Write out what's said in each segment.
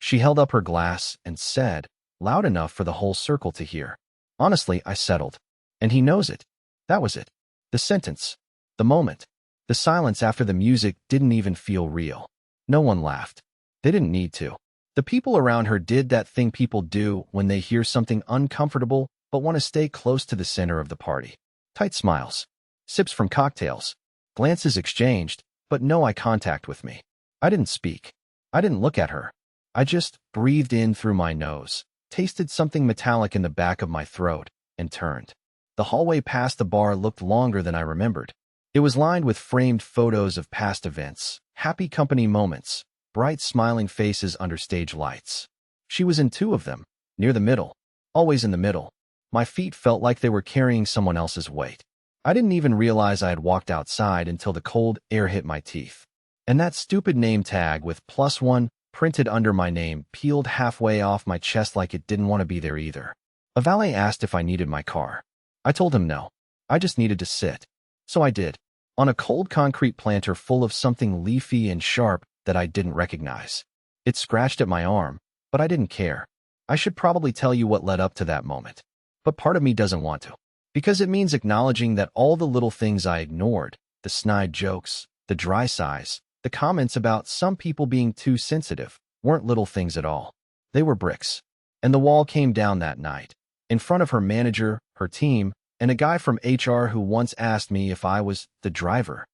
She held up her glass and said, loud enough for the whole circle to hear. Honestly, I settled. And he knows it. That was it. The sentence. The moment. The silence after the music didn't even feel real. No one laughed. They didn't need to. The people around her did that thing people do when they hear something uncomfortable but want to stay close to the center of the party. Tight smiles. Sips from cocktails. Glances exchanged, but no eye contact with me. I didn't speak. I didn't look at her. I just breathed in through my nose, tasted something metallic in the back of my throat, and turned. The hallway past the bar looked longer than I remembered. It was lined with framed photos of past events, happy company moments, bright smiling faces under stage lights. She was in two of them, near the middle, always in the middle. My feet felt like they were carrying someone else's weight. I didn't even realize I had walked outside until the cold air hit my teeth. And that stupid name tag with +1 printed under my name peeled halfway off my chest like it didn't want to be there either. A valet asked if I needed my car. I told him no. I just needed to sit. So I did, on a cold concrete planter full of something leafy and sharp that I didn't recognize. It scratched at my arm, but I didn't care. I should probably tell you what led up to that moment. But part of me doesn't want to. Because it means acknowledging that all the little things I ignored, the snide jokes, the dry sighs, the comments about some people being too sensitive, weren't little things at all. They were bricks. And the wall came down that night, in front of her manager, her team, and a guy from HR who once asked me if I was the driver.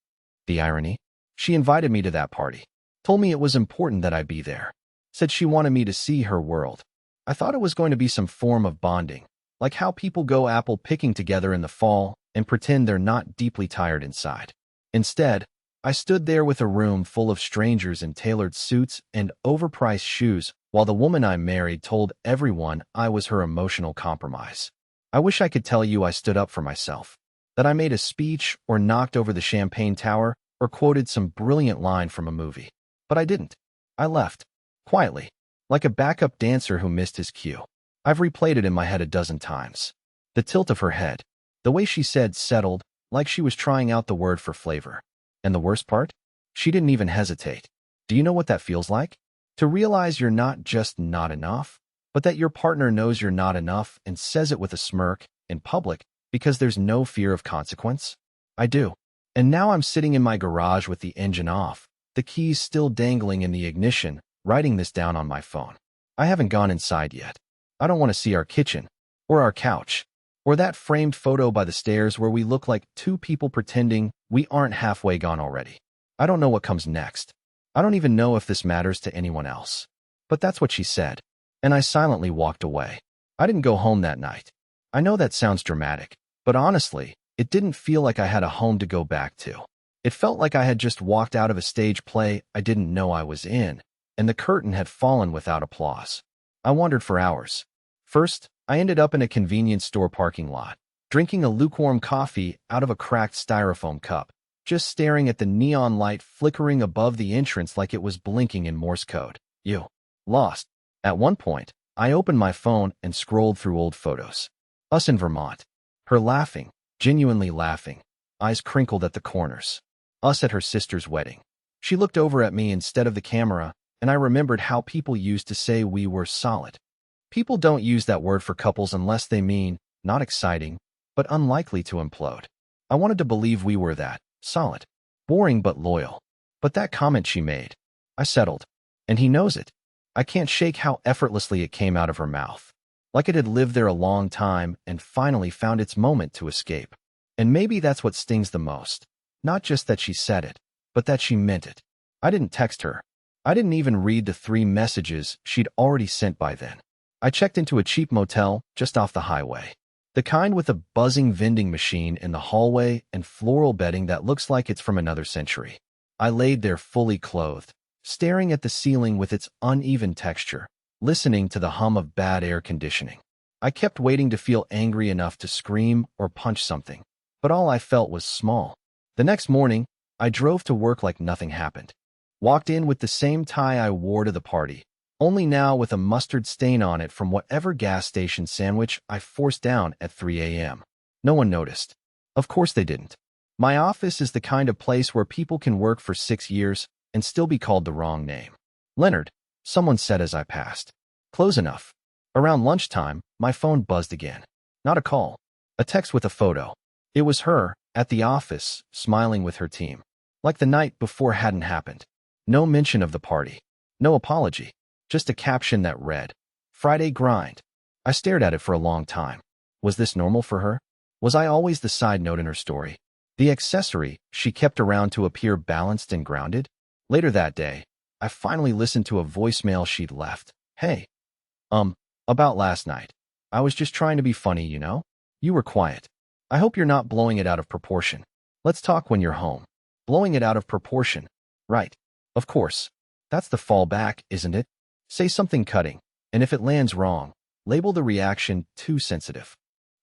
The irony? She invited me to that party, told me it was important that I be there, said she wanted me to see her world. I thought it was going to be some form of bonding, like how people go apple picking together in the fall and pretend they're not deeply tired inside. Instead, I stood there with a room full of strangers in tailored suits and overpriced shoes while the woman I married told everyone I was her emotional compromise. I wish I could tell you I stood up for myself, that I made a speech or knocked over the champagne tower or quoted some brilliant line from a movie. But I didn't. I left, quietly, like a backup dancer who missed his cue. I've replayed it in my head a dozen times. The tilt of her head, the way she said settled, like she was trying out the word for flavor. And the worst part? She didn't even hesitate. Do you know what that feels like? To realize you're not just not enough, but that your partner knows you're not enough and says it with a smirk, in public, because there's no fear of consequence? I do. And now I'm sitting in my garage with the engine off, the keys still dangling in the ignition, writing this down on my phone. I haven't gone inside yet. I don't want to see our kitchen, or our couch, or that framed photo by the stairs where we look like two people pretending we aren't halfway gone already. I don't know what comes next. I don't even know if this matters to anyone else. But that's what she said, and I silently walked away. I didn't go home that night. I know that sounds dramatic, but honestly, it didn't feel like I had a home to go back to. It felt like I had just walked out of a stage play I didn't know I was in, and the curtain had fallen without applause. I wandered for hours. First, I ended up in a convenience store parking lot, drinking a lukewarm coffee out of a cracked styrofoam cup, just staring at the neon light flickering above the entrance like it was blinking in Morse code. Lost. At one point, I opened my phone and scrolled through old photos. Us in Vermont. Her laughing, genuinely laughing, eyes crinkled at the corners. Us at her sister's wedding. She looked over at me instead of the camera, and I remembered how people used to say we were solid. People don't use that word for couples unless they mean not exciting, but unlikely to implode. I wanted to believe we were that, solid, boring but loyal. But that comment she made, I settled. And he knows it. I can't shake how effortlessly it came out of her mouth, like it had lived there a long time and finally found its moment to escape. And maybe that's what stings the most. Not just that she said it, but that she meant it. I didn't text her. I didn't even read the 3 messages she'd already sent by then. I checked into a cheap motel just off the highway. The kind with a buzzing vending machine in the hallway and floral bedding that looks like it's from another century. I laid there fully clothed, staring at the ceiling with its uneven texture, listening to the hum of bad air conditioning. I kept waiting to feel angry enough to scream or punch something, but all I felt was small. The next morning, I drove to work like nothing happened. Walked in with the same tie I wore to the party, only now with a mustard stain on it from whatever gas station sandwich I forced down at 3 a.m. No one noticed. Of course they didn't. My office is the kind of place where people can work for 6 years and still be called the wrong name. Leonard, someone said as I passed. Close enough. Around lunchtime, my phone buzzed again. Not a call. A text with a photo. It was her, at the office, smiling with her team. Like the night before hadn't happened. No mention of the party. No apology. Just a caption that read, Friday grind. I stared at it for a long time. Was this normal for her? Was I always the side note in her story? The accessory she kept around to appear balanced and grounded? Later that day, I finally listened to a voicemail she'd left. Hey. About last night. I was just trying to be funny, you know? You were quiet. I hope you're not blowing it out of proportion. Let's talk when you're home. Blowing it out of proportion. Right. Of course. That's the fallback, isn't it? Say something cutting, and if it lands wrong, label the reaction too sensitive.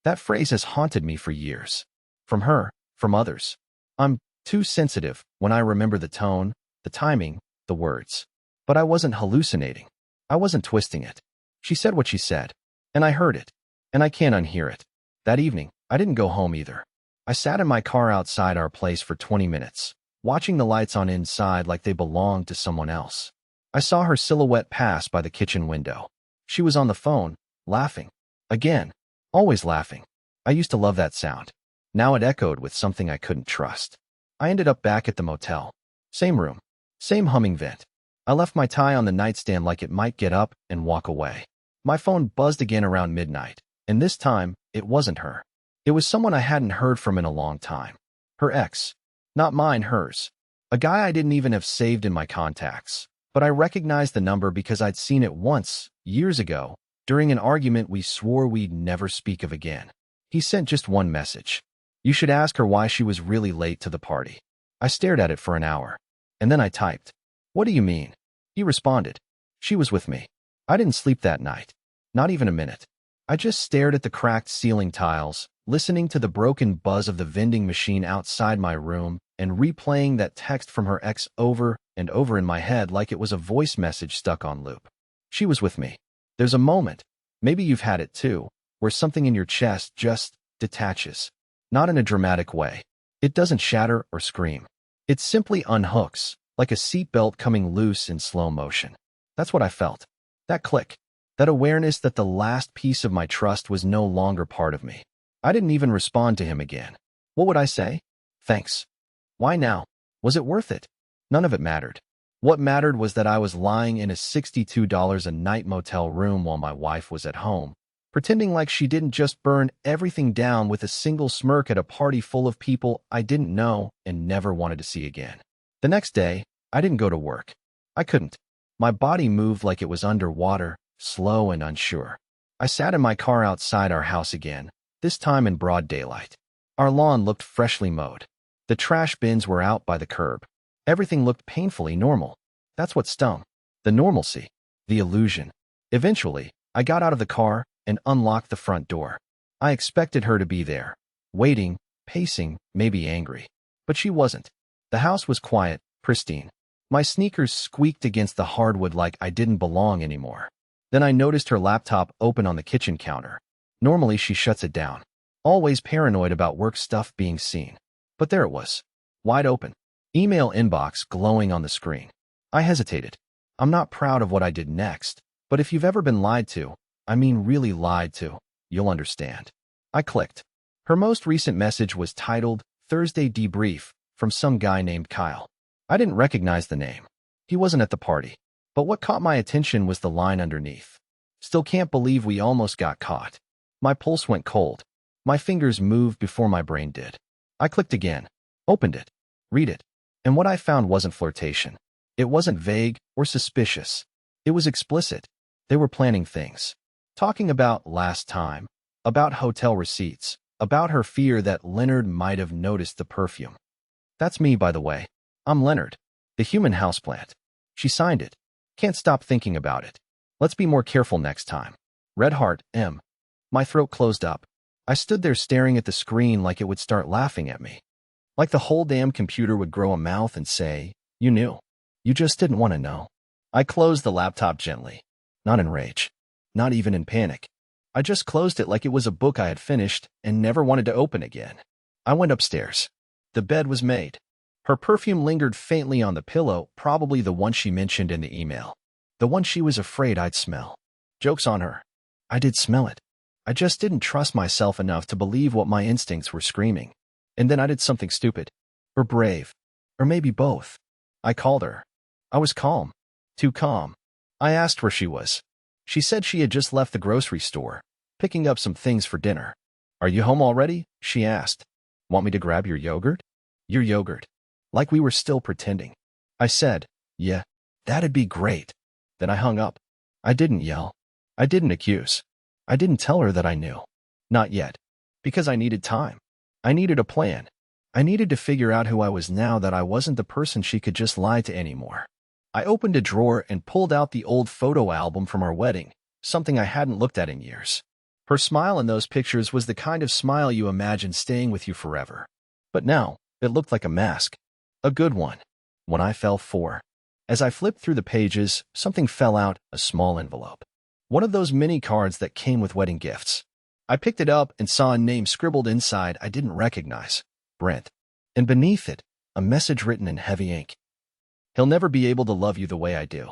That phrase has haunted me for years. From her, from others. I'm too sensitive when I remember the tone, the timing, the words. But I wasn't hallucinating. I wasn't twisting it. She said what she said, and I heard it, and I can't unhear it. That evening, I didn't go home either. I sat in my car outside our place for 20 minutes, watching the lights on inside like they belonged to someone else. I saw her silhouette pass by the kitchen window. She was on the phone, laughing. Again, always laughing. I used to love that sound. Now it echoed with something I couldn't trust. I ended up back at the motel. Same room, same humming vent. I left my tie on the nightstand like it might get up and walk away. My phone buzzed again around midnight, and this time, it wasn't her. It was someone I hadn't heard from in a long time. Her ex. Not mine, hers. A guy I didn't even have saved in my contacts. But I recognized the number because I'd seen it once, years ago, during an argument we swore we'd never speak of again. He sent just one message. You should ask her why she was really late to the party. I stared at it for an hour. And then I typed, What do you mean? He responded, She was with me. I didn't sleep that night. Not even a minute. I just stared at the cracked ceiling tiles, listening to the broken buzz of the vending machine outside my room, and replaying that text from her ex over and over in my head like it was a voice message stuck on loop. She was with me. There's a moment, maybe you've had it too, where something in your chest just detaches. Not in a dramatic way. It doesn't shatter or scream. It simply unhooks, like a seatbelt coming loose in slow motion. That's what I felt. That click. That awareness that the last piece of my trust was no longer part of me. I didn't even respond to him again. What would I say? Thanks. Why now? Was it worth it? None of it mattered. What mattered was that I was lying in a $62 a night motel room while my wife was at home, pretending like she didn't just burn everything down with a single smirk at a party full of people I didn't know and never wanted to see again. The next day, I didn't go to work. I couldn't. My body moved like it was underwater, slow and unsure. I sat in my car outside our house again, this time in broad daylight. Our lawn looked freshly mowed. The trash bins were out by the curb. Everything looked painfully normal. That's what stung. The normalcy. The illusion. Eventually, I got out of the car and unlocked the front door. I expected her to be there, waiting, pacing, maybe angry. But she wasn't. The house was quiet, pristine. My sneakers squeaked against the hardwood like I didn't belong anymore. Then I noticed her laptop open on the kitchen counter. Normally she shuts it down, always paranoid about work stuff being seen. But there it was, wide open. Email inbox glowing on the screen. I hesitated. I'm not proud of what I did next, but if you've ever been lied to, I mean really lied to, you'll understand. I clicked. Her most recent message was titled, Thursday Debrief, from some guy named Kyle. I didn't recognize the name. He wasn't at the party. But what caught my attention was the line underneath. Still can't believe we almost got caught. My pulse went cold. My fingers moved before my brain did. I clicked again, opened it, read it, and what I found wasn't flirtation. It wasn't vague or suspicious. It was explicit. They were planning things. Talking about last time, about hotel receipts, about her fear that Leonard might have noticed the perfume. That's me, by the way. I'm Leonard, the human houseplant. She signed it. Can't stop thinking about it. Let's be more careful next time. Red heart, M. My throat closed up. I stood there staring at the screen like it would start laughing at me. Like the whole damn computer would grow a mouth and say, You knew. You just didn't want to know. I closed the laptop gently. Not in rage. Not even in panic. I just closed it like it was a book I had finished and never wanted to open again. I went upstairs. The bed was made. Her perfume lingered faintly on the pillow, probably the one she mentioned in the email. The one she was afraid I'd smell. Joke's on her. I did smell it. I just didn't trust myself enough to believe what my instincts were screaming. And then I did something stupid. Or brave. Or maybe both. I called her. I was calm. Too calm. I asked where she was. She said she had just left the grocery store, picking up some things for dinner. Are you home already? She asked. Want me to grab your yogurt? Your yogurt. Like we were still pretending. I said, yeah, that'd be great. Then I hung up. I didn't yell. I didn't accuse. I didn't tell her that I knew. Not yet. Because I needed time. I needed a plan. I needed to figure out who I was now that I wasn't the person she could just lie to anymore. I opened a drawer and pulled out the old photo album from our wedding, something I hadn't looked at in years. Her smile in those pictures was the kind of smile you imagine staying with you forever. But now, it looked like a mask. A good one. One I fell for. As I flipped through the pages, something fell out, a small envelope. One of those mini cards that came with wedding gifts. I picked it up and saw a name scribbled inside I didn't recognize. Brent. And beneath it, a message written in heavy ink. He'll never be able to love you the way I do.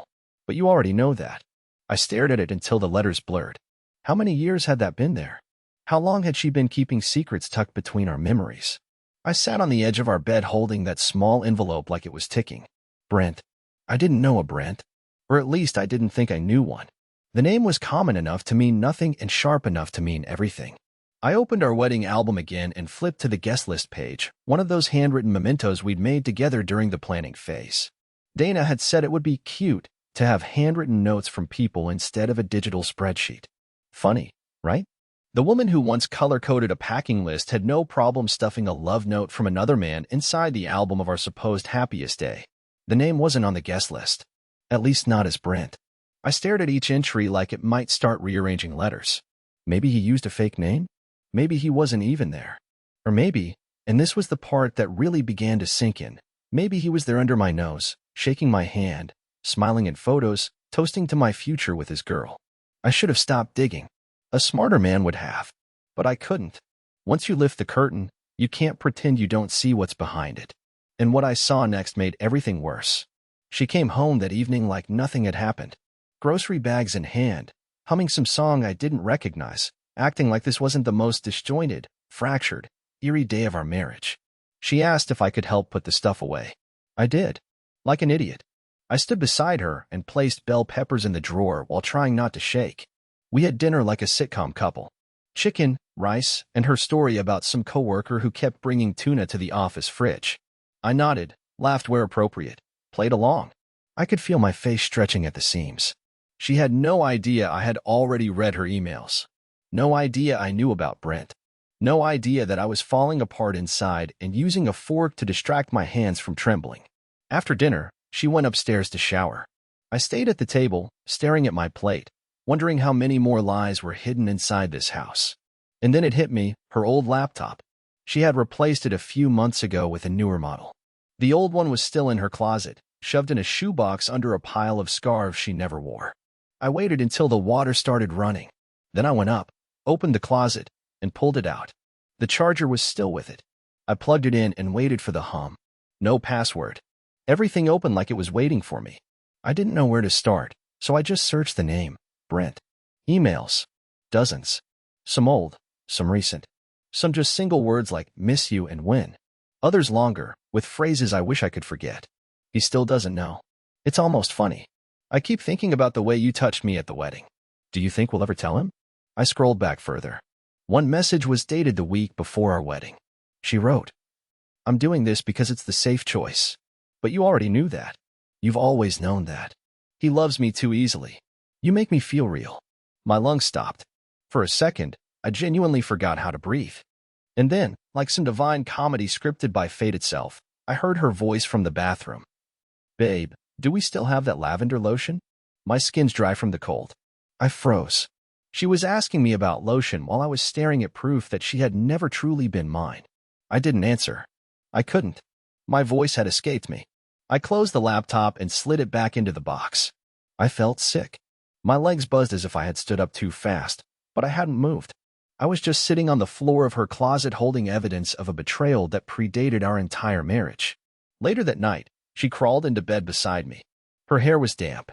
But you already know that. I stared at it until the letters blurred. How many years had that been there? How long had she been keeping secrets tucked between our memories? I sat on the edge of our bed holding that small envelope like it was ticking. Brent. I didn't know a Brent. Or at least I didn't think I knew one. The name was common enough to mean nothing and sharp enough to mean everything. I opened our wedding album again and flipped to the guest list page, one of those handwritten mementos we'd made together during the planning phase. Dana had said it would be cute to have handwritten notes from people instead of a digital spreadsheet. Funny, right? The woman who once color-coded a packing list had no problem stuffing a love note from another man inside the album of our supposed happiest day. The name wasn't on the guest list. At least not as Brent. I stared at each entry like it might start rearranging letters. Maybe he used a fake name? Maybe he wasn't even there. Or maybe, and this was the part that really began to sink in, maybe he was there under my nose, shaking my hand, smiling in photos, toasting to my future with his girl. I should have stopped digging. A smarter man would have. But I couldn't. Once you lift the curtain, you can't pretend you don't see what's behind it. And what I saw next made everything worse. She came home that evening like nothing had happened. Grocery bags in hand, humming some song I didn't recognize, acting like this wasn't the most disjointed, fractured, eerie day of our marriage. She asked if I could help put the stuff away. I did. Like an idiot. I stood beside her and placed bell peppers in the drawer while trying not to shake. We had dinner like a sitcom couple. Chicken, rice, and her story about some coworker who kept bringing tuna to the office fridge. I nodded, laughed where appropriate, played along. I could feel my face stretching at the seams. She had no idea I had already read her emails. No idea I knew about Brent. No idea that I was falling apart inside and using a fork to distract my hands from trembling. After dinner, she went upstairs to shower. I stayed at the table, staring at my plate, wondering how many more lies were hidden inside this house. And then it hit me, her old laptop. She had replaced it a few months ago with a newer model. The old one was still in her closet, shoved in a shoebox under a pile of scarves she never wore. I waited until the water started running. Then I went up, opened the closet, and pulled it out. The charger was still with it. I plugged it in and waited for the hum. No password. Everything opened like it was waiting for me. I didn't know where to start, so I just searched the name, Brent. Emails. Dozens. Some old, some recent. Some just single words like miss you and when. Others longer, with phrases I wish I could forget. He still doesn't know. It's almost funny. I keep thinking about the way you touched me at the wedding. Do you think we'll ever tell him? I scrolled back further. One message was dated the week before our wedding. She wrote, I'm doing this because it's the safe choice. But you already knew that. You've always known that. He loves me too easily. You make me feel real. My lungs stopped. For a second, I genuinely forgot how to breathe. And then, like some divine comedy scripted by fate itself, I heard her voice from the bathroom. Babe, do we still have that lavender lotion? My skin's dry from the cold. I froze. She was asking me about lotion while I was staring at proof that she had never truly been mine. I didn't answer. I couldn't. My voice had escaped me. I closed the laptop and slid it back into the box. I felt sick. My legs buzzed as if I had stood up too fast, but I hadn't moved. I was just sitting on the floor of her closet holding evidence of a betrayal that predated our entire marriage. Later that night, she crawled into bed beside me. Her hair was damp.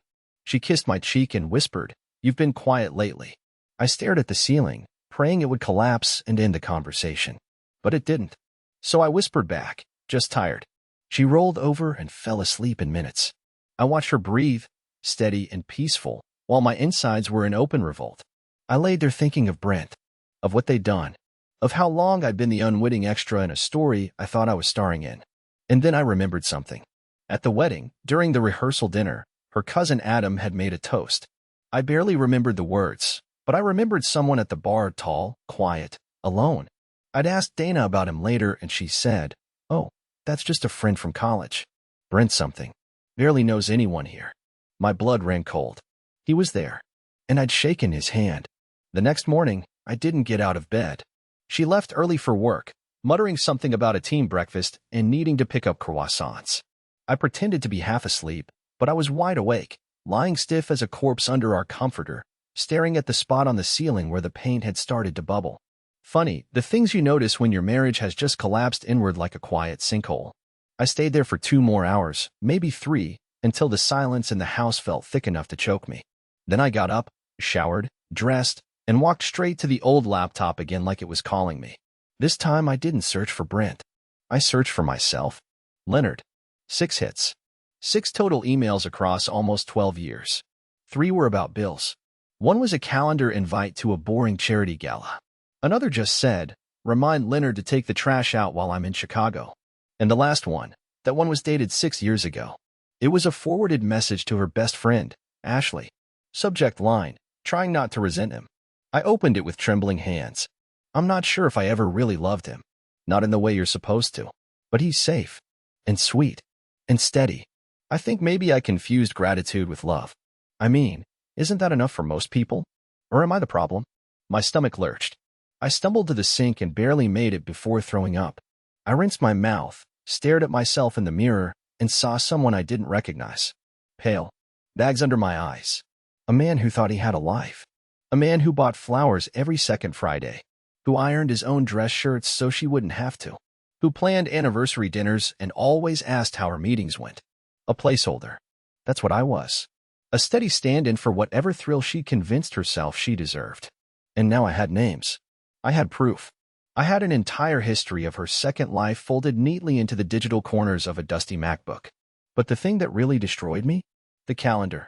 She kissed my cheek and whispered, "You've been quiet lately." I stared at the ceiling, praying it would collapse and end the conversation. But it didn't. So I whispered back, "Just tired." She rolled over and fell asleep in minutes. I watched her breathe, steady and peaceful, while my insides were in open revolt. I laid there thinking of Brent, of what they'd done, of how long I'd been the unwitting extra in a story I thought I was starring in. And then I remembered something. At the wedding, during the rehearsal dinner, her cousin Adam had made a toast. I barely remembered the words, but I remembered someone at the bar, tall, quiet, alone. I'd asked Dana about him later, and she said, "Oh, that's just a friend from college. Brent something. Barely knows anyone here." My blood ran cold. He was there, and I'd shaken his hand. The next morning, I didn't get out of bed. She left early for work, muttering something about a team breakfast and needing to pick up croissants. I pretended to be half asleep, but I was wide awake, lying stiff as a corpse under our comforter, staring at the spot on the ceiling where the paint had started to bubble. Funny, the things you notice when your marriage has just collapsed inward like a quiet sinkhole. I stayed there for 2 more hours, maybe 3, until the silence in the house felt thick enough to choke me. Then I got up, showered, dressed, and walked straight to the old laptop again like it was calling me. This time I didn't search for Brent. I searched for myself. Leonard. 6 hits. 6 total emails across almost 12 years. 3 were about bills. 1 was a calendar invite to a boring charity gala. Another just said, "Remind Leonard to take the trash out while I'm in Chicago." And the last one, that one was dated 6 years ago. It was a forwarded message to her best friend, Ashley. Subject line, "Trying not to resent him." I opened it with trembling hands. I'm not sure if I ever really loved him. Not in the way you're supposed to. But he's safe. And sweet. And steady. I think maybe I confused gratitude with love. I mean, isn't that enough for most people? Or am I the problem? My stomach lurched. I stumbled to the sink and barely made it before throwing up. I rinsed my mouth, stared at myself in the mirror, and saw someone I didn't recognize. Pale. Bags under my eyes. A man who thought he had a life. A man who bought flowers every second Friday. Who ironed his own dress shirts so she wouldn't have to. Who planned anniversary dinners and always asked how her meetings went. A placeholder. That's what I was. A steady stand-in for whatever thrill she convinced herself she deserved. And now I had names. I had proof. I had an entire history of her second life folded neatly into the digital corners of a dusty MacBook. But the thing that really destroyed me? The calendar.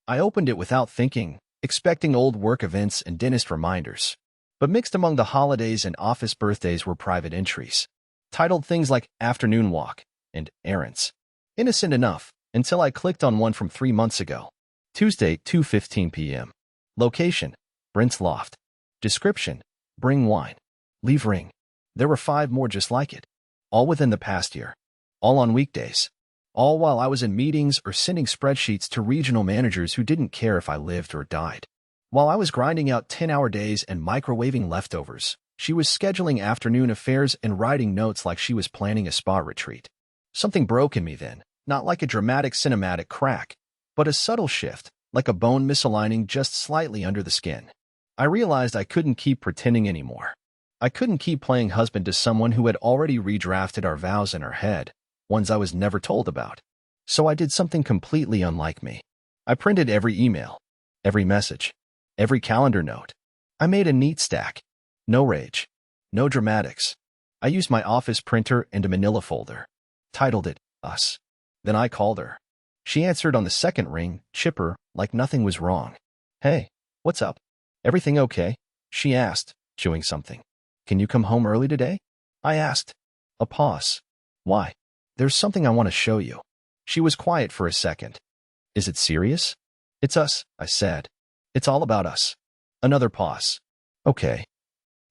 I opened it without thinking, expecting old work events and dentist reminders. But mixed among the holidays and office birthdays were private entries, titled things like "Afternoon Walk" and "Errands." Innocent enough, until I clicked on one from 3 months ago. Tuesday, 2:15 p.m. Location, Brent's loft. Description, bring wine. Leave ring. There were 5 more just like it. All within the past year. All on weekdays. All while I was in meetings or sending spreadsheets to regional managers who didn't care if I lived or died. While I was grinding out 10-hour days and microwaving leftovers, she was scheduling afternoon affairs and writing notes like she was planning a spa retreat. Something broke in me then, not like a dramatic cinematic crack, but a subtle shift, like a bone misaligning just slightly under the skin. I realized I couldn't keep pretending anymore. I couldn't keep playing husband to someone who had already redrafted our vows in her head, ones I was never told about. So I did something completely unlike me. I printed every email, every message, every calendar note. I made a neat stack. No rage. No dramatics. I used my office printer and a manila folder. Titled it, Us. Then I called her. She answered on the second ring, chipper, like nothing was wrong. "Hey, what's up? Everything okay?" she asked, chewing something. "Can you come home early today?" I asked. A pause. "Why?" "There's something I want to show you." She was quiet for a second. "Is it serious?" "It's us," I said. "It's all about us." Another pause. "Okay.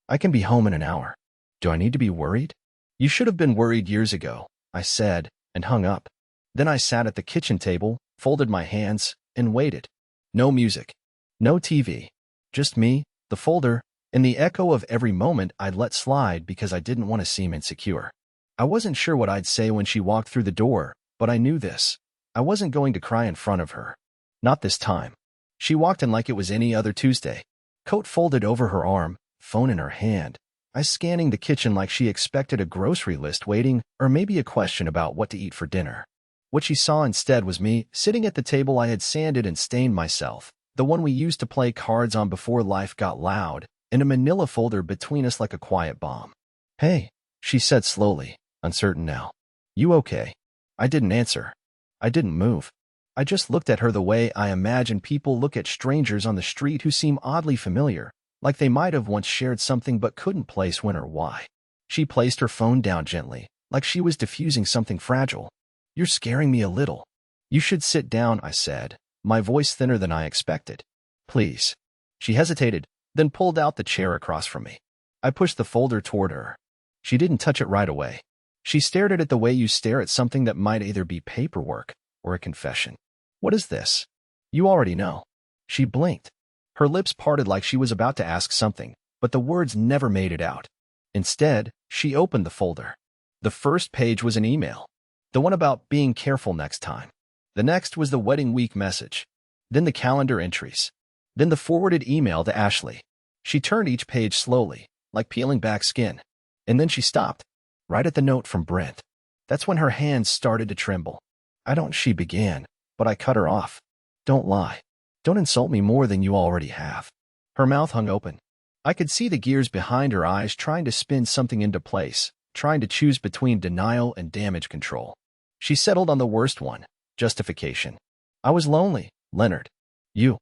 I can be home in an hour. Do I need to be worried?" "You should have been worried years ago," I said, and hung up. Then I sat at the kitchen table, folded my hands, and waited. No music. No TV. Just me, the folder, and the echo of every moment I'd let slide because I didn't want to seem insecure. I wasn't sure what I'd say when she walked through the door, but I knew this. I wasn't going to cry in front of her. Not this time. She walked in like it was any other Tuesday. Coat folded over her arm, phone in her hand. I scanning the kitchen like she expected a grocery list waiting or maybe a question about what to eat for dinner. What she saw instead was me, sitting at the table I had sanded and stained myself, the one we used to play cards on before life got loud, and a manila folder between us like a quiet bomb. "Hey," she said slowly, uncertain now. "You okay?" I didn't answer. I didn't move. I just looked at her the way I imagine people look at strangers on the street who seem oddly familiar, like they might have once shared something but couldn't place when or why. She placed her phone down gently, like she was diffusing something fragile. "You're scaring me a little." "You should sit down," I said, my voice thinner than I expected. "Please." She hesitated, then pulled out the chair across from me. I pushed the folder toward her. She didn't touch it right away. She stared at it the way you stare at something that might either be paperwork or a confession. "What is this?" "You already know." She blinked. Her lips parted like she was about to ask something, but the words never made it out. Instead, she opened the folder. The first page was an email. The one about being careful next time. The next was the wedding week message. Then the calendar entries. Then the forwarded email to Ashley. She turned each page slowly, like peeling back skin. And then she stopped, right at the note from Brent. That's when her hands started to tremble. She began, but I cut her off. "Don't lie. Don't insult me more than you already have." Her mouth hung open. I could see the gears behind her eyes trying to spin something into place, trying to choose between denial and damage control. She settled on the worst one, justification. "I was lonely, Leonard. You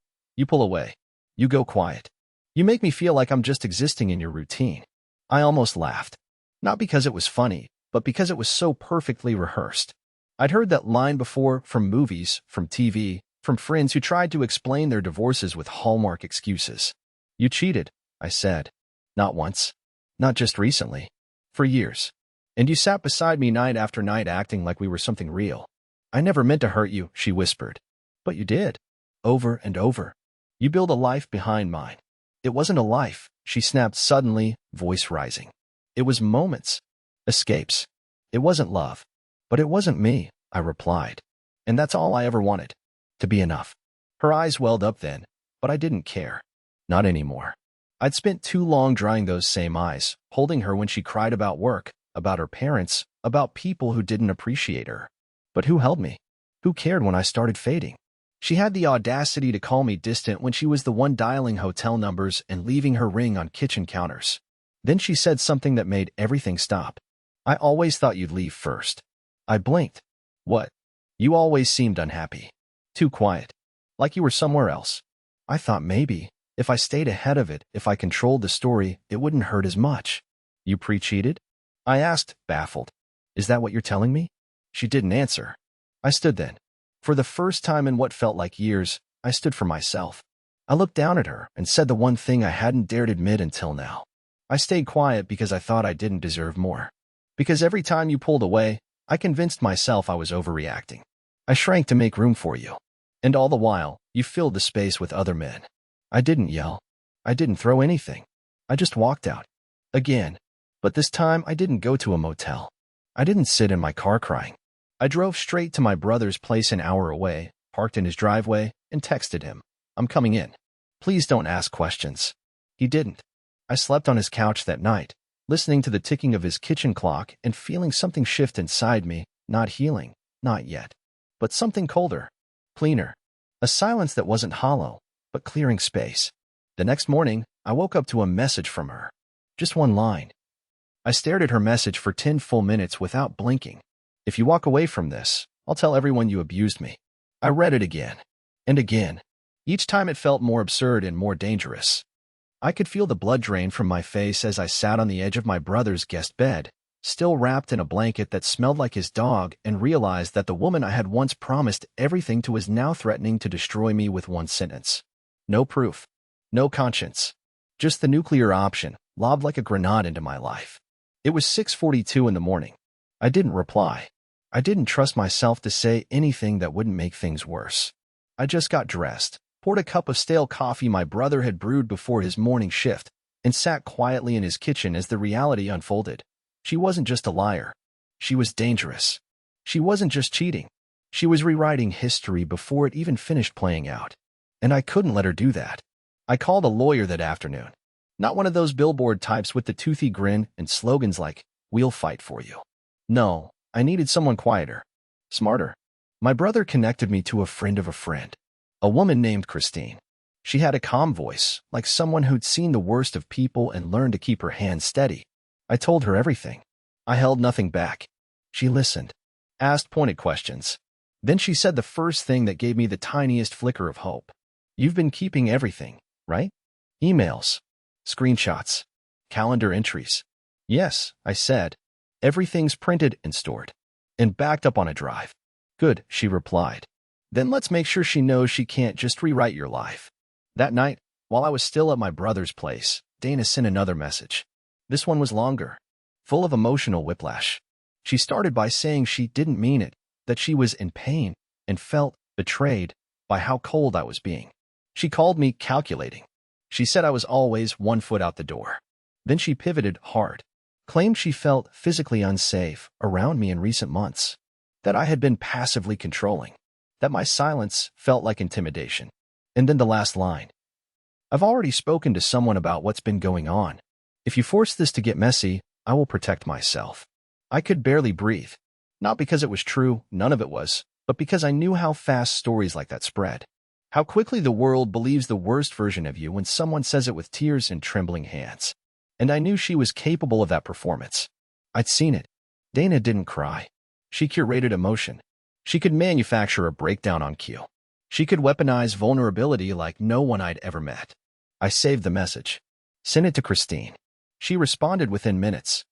pull away. You go quiet. You make me feel like I'm just existing in your routine." I almost laughed. Not because it was funny, but because it was so perfectly rehearsed. I'd heard that line before from movies, from TV, from friends who tried to explain their divorces with Hallmark excuses. "You cheated," I said. "Not once. Not just recently. For years. And you sat beside me night after night acting like we were something real." "I never meant to hurt you," she whispered. "But you did. Over and over. You build a life behind mine." "It wasn't a life," she snapped suddenly, voice rising. "It was moments. Escapes. It wasn't love. But it wasn't me," I replied. "And that's all I ever wanted. To be enough." Her eyes welled up then, but I didn't care. Not anymore. I'd spent too long drying those same eyes, holding her when she cried about work, about her parents, about people who didn't appreciate her. But who held me? Who cared when I started fading? She had the audacity to call me distant when she was the one dialing hotel numbers and leaving her ring on kitchen counters. Then she said something that made everything stop. "I always thought you'd leave first." I blinked. "What?" "You always seemed unhappy. Too quiet. Like you were somewhere else. I thought maybe, if I stayed ahead of it, if I controlled the story, it wouldn't hurt as much." "You pre-cheated?" I asked, baffled. "Is that what you're telling me?" She didn't answer. I stood then. For the first time in what felt like years, I stood for myself. I looked down at her and said the one thing I hadn't dared admit until now. I stayed quiet because I thought I didn't deserve more. Because every time you pulled away, I convinced myself I was overreacting. I shrank to make room for you. And all the while, you filled the space with other men. I didn't yell. I didn't throw anything. I just walked out. Again. But this time, I didn't go to a motel. I didn't sit in my car crying. I drove straight to my brother's place an hour away, parked in his driveway, and texted him, "I'm coming in. Please don't ask questions." He didn't. I slept on his couch that night, listening to the ticking of his kitchen clock and feeling something shift inside me, not healing, not yet, but something colder, cleaner, a silence that wasn't hollow, but clearing space. The next morning, I woke up to a message from her. Just one line. I stared at her message for 10 full minutes without blinking. "If you walk away from this, I'll tell everyone you abused me." I read it again, and again. Each time it felt more absurd and more dangerous. I could feel the blood drain from my face as I sat on the edge of my brother's guest bed, still wrapped in a blanket that smelled like his dog, and realized that the woman I had once promised everything to was now threatening to destroy me with one sentence. No proof. No conscience. Just the nuclear option, lobbed like a grenade into my life. It was 6:42 in the morning. I didn't reply. I didn't trust myself to say anything that wouldn't make things worse. I just got dressed, poured a cup of stale coffee my brother had brewed before his morning shift, and sat quietly in his kitchen as the reality unfolded. She wasn't just a liar. She was dangerous. She wasn't just cheating. She was rewriting history before it even finished playing out. And I couldn't let her do that. I called a lawyer that afternoon. Not one of those billboard types with the toothy grin and slogans like, "We'll fight for you." No, I needed someone quieter, smarter, My brother connected me to a friend of a friend, a woman named Christine. She had a calm voice, like someone who'd seen the worst of people and learned to keep her hands steady. I told her everything. I held nothing back. She listened, asked pointed questions. Then she said the first thing that gave me the tiniest flicker of hope. You've been keeping everything, right? Emails, screenshots, calendar entries. Yes, I said. Everything's printed and stored, and backed up on a drive. Good, she replied. Then let's make sure she knows she can't just rewrite your life. That night, while I was still at my brother's place, Dana sent another message. This one was longer, full of emotional whiplash. She started by saying she didn't mean it, that she was in pain and felt betrayed by how cold I was being. She called me calculating. She said I was always 1 foot out the door. Then she pivoted hard, claimed she felt physically unsafe around me in recent months, that I had been passively controlling, that my silence felt like intimidation. And then the last line. I've already spoken to someone about what's been going on. If you force this to get messy, I will protect myself. I could barely breathe. Not because it was true, none of it was, but because I knew how fast stories like that spread. How quickly the world believes the worst version of you when someone says it with tears and trembling hands. And I knew she was capable of that performance. I'd seen it. Dana didn't cry. She curated emotion. She could manufacture a breakdown on cue. She could weaponize vulnerability like no one I'd ever met. I saved the message. Sent it to Christine. She responded within minutes.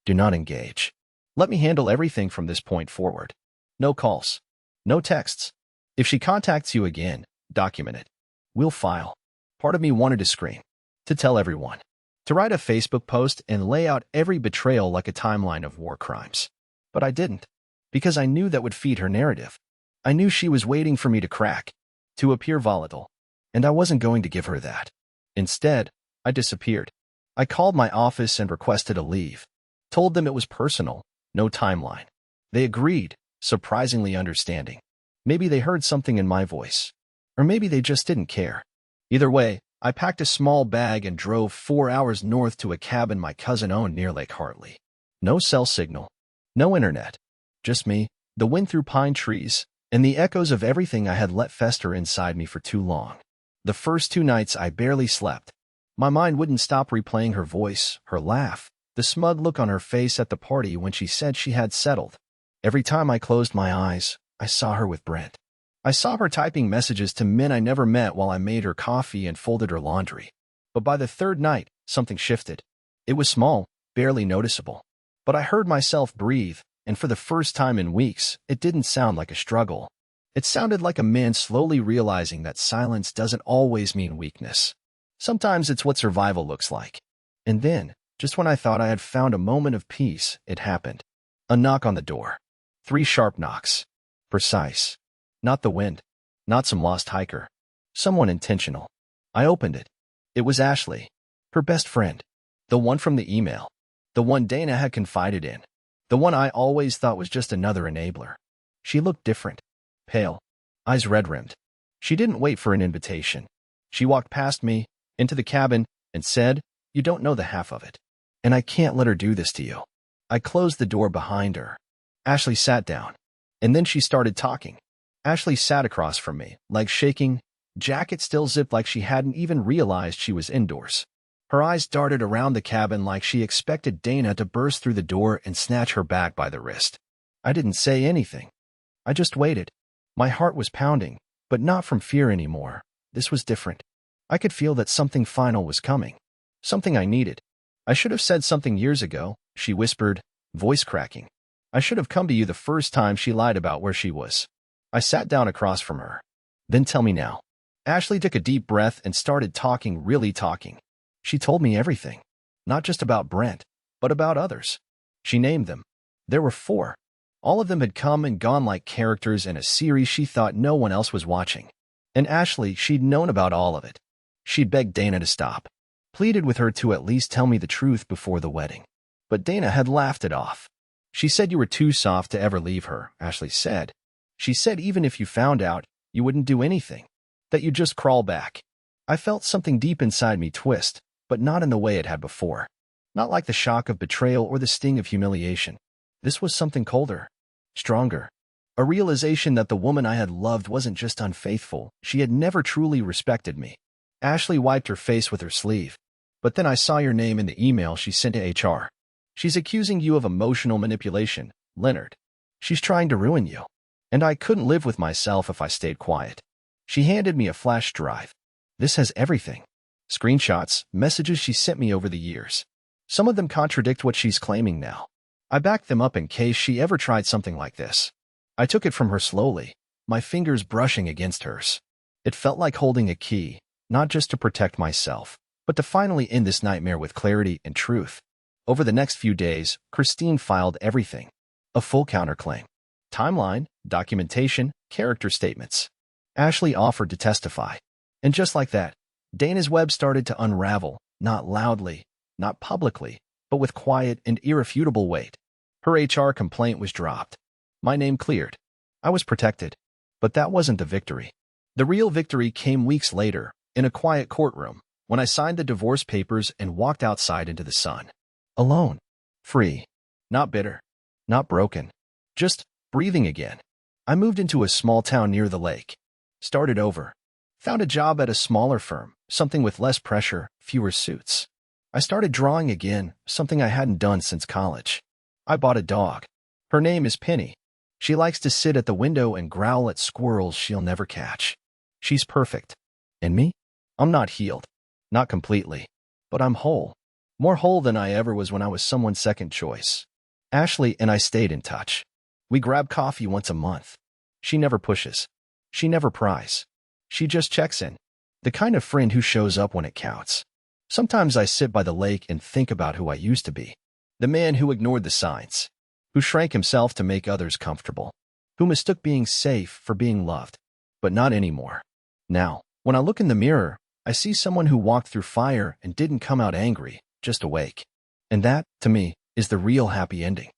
Do not engage. Let me handle everything from this point forward. No calls. No texts. If she contacts you again, document it. We'll file. Part of me wanted to scream. To tell everyone. To write a Facebook post and lay out every betrayal like a timeline of war crimes. But I didn't. Because I knew that would feed her narrative. I knew she was waiting for me to crack, to appear volatile. And I wasn't going to give her that. Instead, I disappeared. I called my office and requested a leave. Told them it was personal, no timeline. They agreed, surprisingly understanding. Maybe they heard something in my voice. Or maybe they just didn't care. Either way, I packed a small bag and drove 4 hours north to a cabin my cousin owned near Lake Hartley. No cell signal. No internet. Just me, the wind through pine trees, and the echoes of everything I had let fester inside me for too long. The first 2 nights I barely slept. My mind wouldn't stop replaying her voice, her laugh, the smug look on her face at the party when she said she had settled. Every time I closed my eyes, I saw her with Brent. I saw her typing messages to men I never met while I made her coffee and folded her laundry. But by the 3rd night, something shifted. It was small, barely noticeable. But I heard myself breathe, and for the first time in weeks, it didn't sound like a struggle. It sounded like a man slowly realizing that silence doesn't always mean weakness. Sometimes it's what survival looks like. And then, just when I thought I had found a moment of peace, it happened. A knock on the door. 3 sharp knocks. Precise. Not the wind. Not some lost hiker. Someone intentional. I opened it. It was Ashley. Her best friend. The one from the email. The one Dana had confided in. The one I always thought was just another enabler. She looked different. Pale. Eyes red-rimmed. She didn't wait for an invitation. She walked past me, into the cabin, and said, "You don't know the half of it. And I can't let her do this to you." I closed the door behind her. Ashley sat down. And then she started talking. Ashley sat across from me, legs shaking, jacket still zipped like she hadn't even realized she was indoors. Her eyes darted around the cabin like she expected Dana to burst through the door and snatch her back by the wrist. I didn't say anything. I just waited. My heart was pounding, but not from fear anymore. This was different. I could feel that something final was coming. Something I needed. I should have said something years ago, she whispered, voice cracking. I should have come to you the first time she lied about where she was. I sat down across from her. Then tell me now. Ashley took a deep breath and started talking, really talking. She told me everything. Not just about Brent, but about others. She named them. There were 4. All of them had come and gone like characters in a series she thought no one else was watching. And Ashley, she'd known about all of it. She'd begged Dana to stop. Pleaded with her to at least tell me the truth before the wedding. But Dana had laughed it off. She said you were too soft to ever leave her, Ashley said. She said even if you found out, you wouldn't do anything. That you'd just crawl back. I felt something deep inside me twist, but not in the way it had before. Not like the shock of betrayal or the sting of humiliation. This was something colder. Stronger. A realization that the woman I had loved wasn't just unfaithful, she had never truly respected me. Ashley wiped her face with her sleeve. But then I saw your name in the email she sent to HR. She's accusing you of emotional manipulation, Leonard. She's trying to ruin you. And I couldn't live with myself if I stayed quiet. She handed me a flash drive. This has everything. Screenshots, messages she sent me over the years. Some of them contradict what she's claiming now. I backed them up in case she ever tried something like this. I took it from her slowly, my fingers brushing against hers. It felt like holding a key, not just to protect myself, but to finally end this nightmare with clarity and truth. Over the next few days, Christine filed everything. A full counterclaim. Timeline, documentation, character statements. Ashley offered to testify. And just like that, Dana's web started to unravel, not loudly, not publicly, but with quiet and irrefutable weight. Her HR complaint was dropped. My name cleared. I was protected. But that wasn't the victory. The real victory came weeks later, in a quiet courtroom, when I signed the divorce papers and walked outside into the sun. Alone. Free. Not bitter. Not broken. Just breathing again. I moved into a small town near the lake. Started over. Found a job at a smaller firm, something with less pressure, fewer suits. I started drawing again, something I hadn't done since college. I bought a dog. Her name is Penny. She likes to sit at the window and growl at squirrels she'll never catch. She's perfect. And me? I'm not healed. Not completely. But I'm whole. More whole than I ever was when I was someone's second choice. Ashley and I stayed in touch. We grab coffee once a month. She never pushes. She never pries. She just checks in. The kind of friend who shows up when it counts. Sometimes I sit by the lake and think about who I used to be. The man who ignored the signs. Who shrank himself to make others comfortable. Who mistook being safe for being loved. But not anymore. Now, when I look in the mirror, I see someone who walked through fire and didn't come out angry, just awake. And that, to me, is the real happy ending.